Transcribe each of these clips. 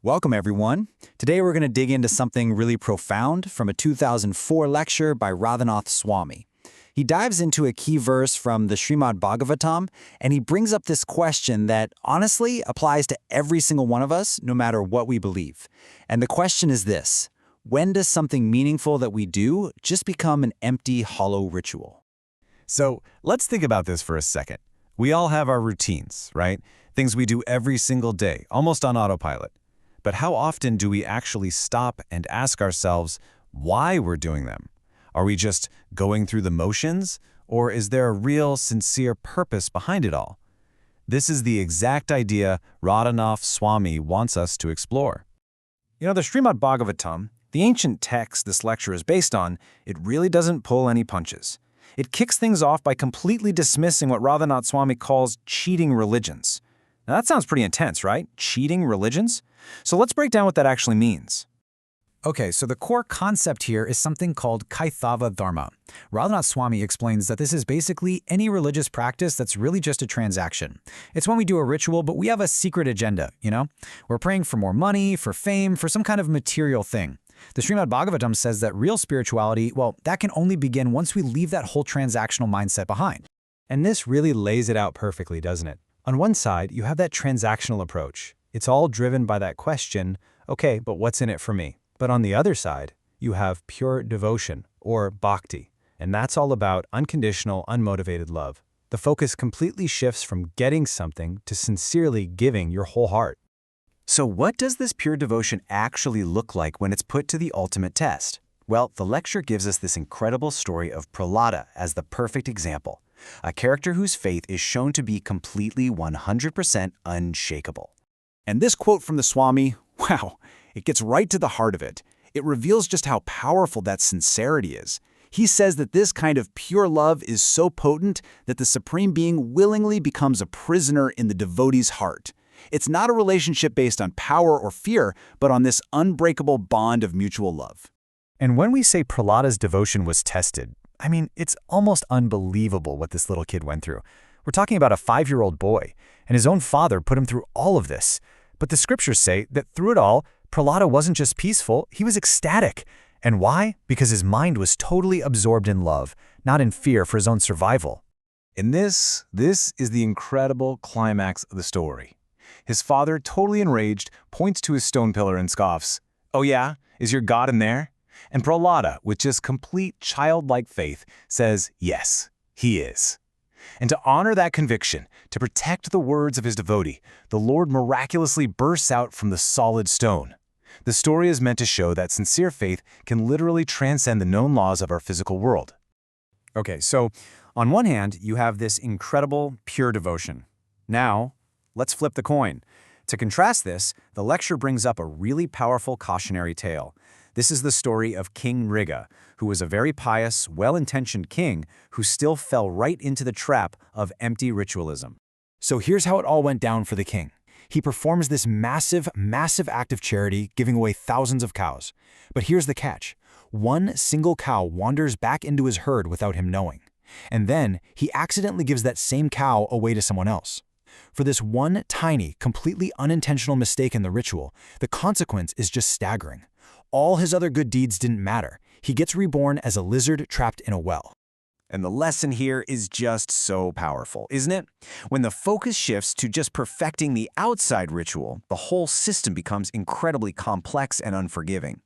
Welcome, everyone. Today we're going to dig into something really profound from a 2004 lecture by Radhanath Swami. He dives into a key verse from the Srimad Bhagavatam, and he brings up this question that honestly applies to every single one of us, no matter what we believe. And the question is this: when does something meaningful that we do just become an empty, hollow ritual? So let's think about this for a second. We all have our routines, right? Things we do every single day, almost on autopilot. But how often do we actually stop and ask ourselves why we're doing them? Are we just going through the motions, or is there a real, sincere purpose behind it all? This is the exact idea Radhanath Swami wants us to explore. You know, the Srimad Bhagavatam, the ancient text this lecture is based on, it really doesn't pull any punches. It kicks things off by completely dismissing what Radhanath Swami calls cheating religions. Now that sounds pretty intense, right? Cheating religions? So let's break down what that actually means. Okay, so the core concept here is something called Kaithava Dharma. Radhanath Swami explains that this is basically any religious practice that's really just a transaction. It's when we do a ritual, but we have a secret agenda, you know? We're praying for more money, for fame, for some kind of material thing. The Srimad Bhagavatam says that real spirituality, well, that can only begin once we leave that whole transactional mindset behind. And this really lays it out perfectly, doesn't it? On one side, you have that transactional approach. It's all driven by that question, okay, but what's in it for me? But on the other side, you have pure devotion, or bhakti, and that's all about unconditional, unmotivated love. The focus completely shifts from getting something to sincerely giving your whole heart. So what does this pure devotion actually look like when it's put to the ultimate test? Well, the lecture gives us this incredible story of Prahlad as the perfect example, a character whose faith is shown to be completely 100% unshakable. And this quote from the Swami, wow, it gets right to the heart of it. It reveals just how powerful that sincerity is. He says that this kind of pure love is so potent that the Supreme Being willingly becomes a prisoner in the devotee's heart. It's not a relationship based on power or fear, but on this unbreakable bond of mutual love. And when we say Prahlad's devotion was tested, I mean, it's almost unbelievable what this little kid went through. We're talking about a 5-year-old boy, and his own father put him through all of this. But the scriptures say that through it all, Prahlad wasn't just peaceful, he was ecstatic. And why? Because his mind was totally absorbed in love, not in fear for his own survival. And this is the incredible climax of the story. His father, totally enraged, points to his stone pillar and scoffs. "Oh yeah? Is your God in there?" And Prahlad, with just complete childlike faith, says, yes, he is. And to honor that conviction, to protect the words of his devotee, the Lord miraculously bursts out from the solid stone. The story is meant to show that sincere faith can literally transcend the known laws of our physical world. Okay, so on one hand, you have this incredible pure devotion. Now, let's flip the coin. To contrast this, the lecture brings up a really powerful cautionary tale. This is the story of King Riga, who was a very pious, well-intentioned king who still fell right into the trap of empty ritualism. So here's how it all went down for the king. He performs this massive act of charity, giving away thousands of cows. But here's the catch. One single cow wanders back into his herd without him knowing. And then he accidentally gives that same cow away to someone else. For this one tiny, completely unintentional mistake in the ritual, the consequence is just staggering. All his other good deeds didn't matter. He gets reborn as a lizard trapped in a well. And the lesson here is just so powerful, isn't it? When the focus shifts to just perfecting the outside ritual, the whole system becomes incredibly complex and unforgiving.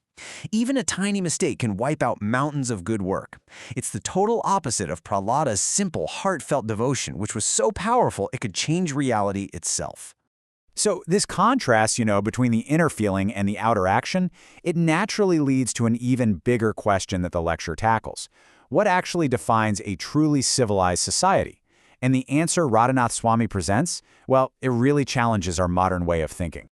Even a tiny mistake can wipe out mountains of good work. It's the total opposite of Prahlad's simple, heartfelt devotion, which was so powerful it could change reality itself. So this contrast, between the inner feeling and the outer action, it naturally leads to an even bigger question that the lecture tackles. What actually defines a truly civilized society? And the answer Radhanath Swami presents, well, it really challenges our modern way of thinking.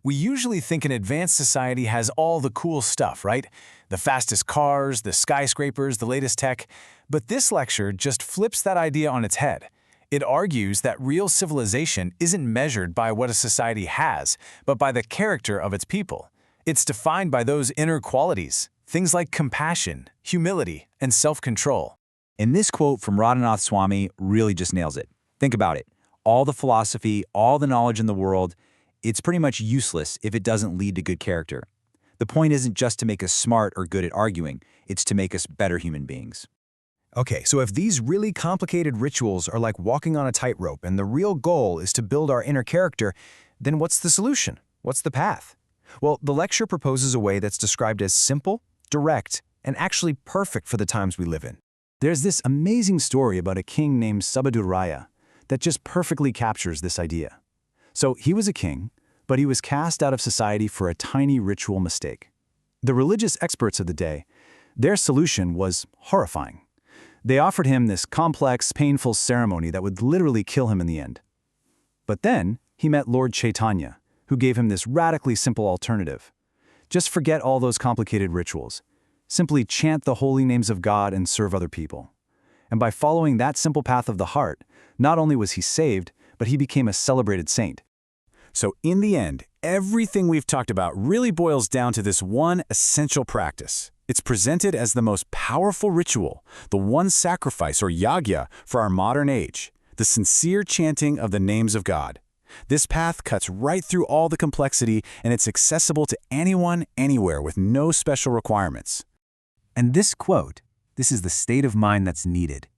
We usually think an advanced society has all the cool stuff, right? The fastest cars, the skyscrapers, the latest tech. But this lecture just flips that idea on its head. It argues that real civilization isn't measured by what a society has, but by the character of its people. It's defined by those inner qualities, things like compassion, humility, and self-control. And this quote from Radhanath Swami really just nails it. Think about it. All the philosophy, all the knowledge in the world, It's pretty much useless if it doesn't lead to good character. The point isn't just to make us smart or good at arguing, it's to make us better human beings. Okay, so if these really complicated rituals are like walking on a tightrope and the real goal is to build our inner character, then what's the solution? What's the path? Well, the lecture proposes a way that's described as simple, direct, and actually perfect for the times we live in. There's this amazing story about a king named Subhaduraya that just perfectly captures this idea. So he was a king, but he was cast out of society for a tiny ritual mistake. The religious experts of the day, their solution was horrifying. They offered him this complex, painful ceremony that would literally kill him in the end. But then he met Lord Chaitanya, who gave him this radically simple alternative. Just forget all those complicated rituals. Simply chant the holy names of God and serve other people. And by following that simple path of the heart, not only was he saved, but he became a celebrated saint. So in the end, everything we've talked about really boils down to this one essential practice. It's presented as the most powerful ritual, the one sacrifice or yagya for our modern age, the sincere chanting of the names of God. This path cuts right through all the complexity, and it's accessible to anyone, anywhere, with no special requirements. And this quote, this is the state of mind that's needed.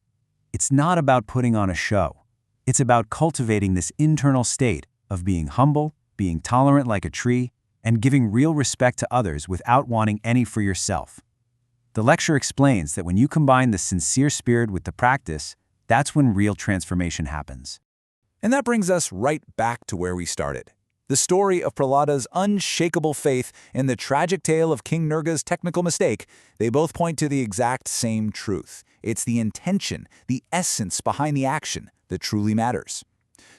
It's not about putting on a show. It's about cultivating this internal state of being humble, being tolerant like a tree, and giving real respect to others without wanting any for yourself. The lecture explains that when you combine the sincere spirit with the practice, that's when real transformation happens. And that brings us right back to where we started. The story of Prahlada's unshakable faith and the tragic tale of King Nirga's technical mistake, they both point to the exact same truth. It's the intention, the essence behind the action that truly matters.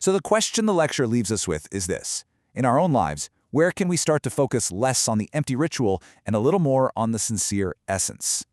So the question the lecture leaves us with is this. In our own lives, where can we start to focus less on the empty ritual and a little more on the sincere essence?